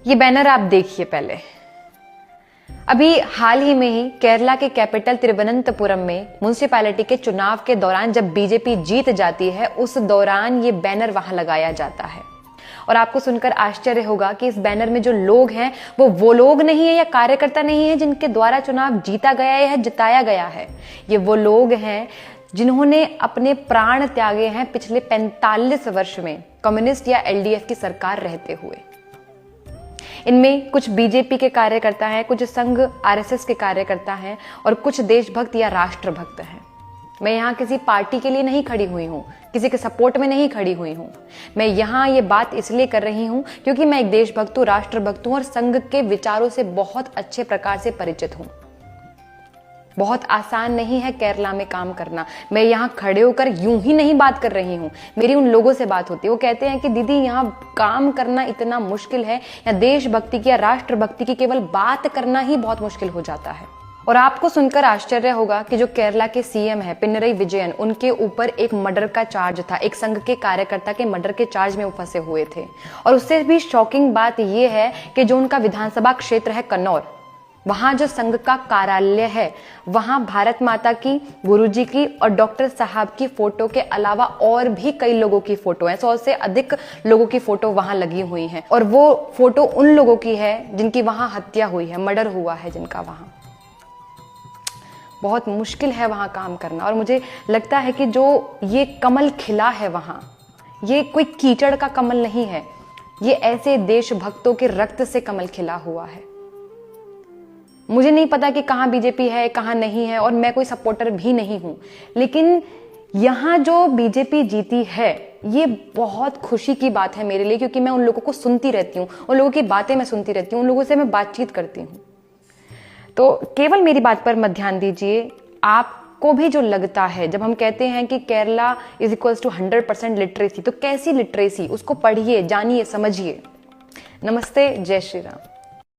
ये बैनर आप देखिए पहले। अभी हाल ही में ही केरला के कैपिटल तिरुवनंतपुरम में म्युनिसिपैलिटी के चुनाव के दौरान जब बीजेपी जीत जाती है, उस दौरान ये बैनर वहां लगाया जाता है। और आपको सुनकर आश्चर्य होगा कि इस बैनर में जो लोग हैं वो लोग नहीं है या कार्यकर्ता नहीं है जिनके द्वारा चुनाव जीता गया है या जिताया गया है। ये वो लोग हैं जिन्होंने अपने प्राण त्यागे हैं पिछले 45 वर्ष में कम्युनिस्ट या एलडीएफ की सरकार रहते हुए। इनमें कुछ बीजेपी के कार्यकर्ता हैं, कुछ संघ आरएसएस के कार्यकर्ता हैं और कुछ देशभक्त या राष्ट्रभक्त हैं। मैं यहाँ किसी पार्टी के लिए नहीं खड़ी हुई हूँ, किसी के सपोर्ट में नहीं खड़ी हुई हूँ। मैं यहाँ ये बात इसलिए कर रही हूँ क्योंकि मैं एक देशभक्त हूँ, राष्ट्रभक्त हूँ और संघ के विचारों से बहुत अच्छे प्रकार से परिचित हूँ। बहुत आसान नहीं है केरला में काम करना। मैं यहाँ खड़े होकर यूं ही नहीं बात कर रही हूँ, मेरी उन लोगों से बात होती है। वो कहते हैं कि दीदी यहाँ काम करना इतना मुश्किल है, या देशभक्ति की या राष्ट्रभक्ति की केवल बात करना ही बहुत मुश्किल हो जाता है। और आपको सुनकर आश्चर्य होगा कि जो केरला के सीएम है पिनरई विजयन, उनके ऊपर एक मर्डर का चार्ज था, एक संघ के कार्यकर्ता के मर्डर के चार्ज में वो फंसे हुए थे। और उससे भी शॉकिंग बात यह है कि जो उनका विधानसभा क्षेत्र है कन्नौर, वहां जो संघ का कार्यालय है, वहां भारत माता की, गुरुजी की और डॉक्टर साहब की फोटो के अलावा और भी कई लोगों की फोटो है। 100 से अधिक लोगों की फोटो वहां लगी हुई हैं। और वो फोटो उन लोगों की है जिनकी वहां हत्या हुई है, मर्डर हुआ है जिनका वहां। बहुत मुश्किल है वहां काम करना। और मुझे लगता है कि जो ये कमल खिला है वहां, ये कोई कीचड़ का कमल नहीं है, ये ऐसे देशभक्तों के रक्त से कमल खिला हुआ है। मुझे नहीं पता कि कहां बीजेपी है कहां नहीं है, और मैं कोई सपोर्टर भी नहीं हूं, लेकिन यहां जो बीजेपी जीती है ये बहुत खुशी की बात है मेरे लिए, क्योंकि मैं उन लोगों को सुनती रहती हूं, उन लोगों की बातें मैं सुनती रहती हूं, उन लोगों से मैं बातचीत करती हूं। तो केवल मेरी बात पर मत ध्यान दीजिए। आपको भी जो लगता है, जब हम कहते हैं कि Kerala is equals to 100% literacy, तो कैसी लिटरेसी, उसको पढ़िए, जानिए, समझिए। नमस्ते, जय श्री राम।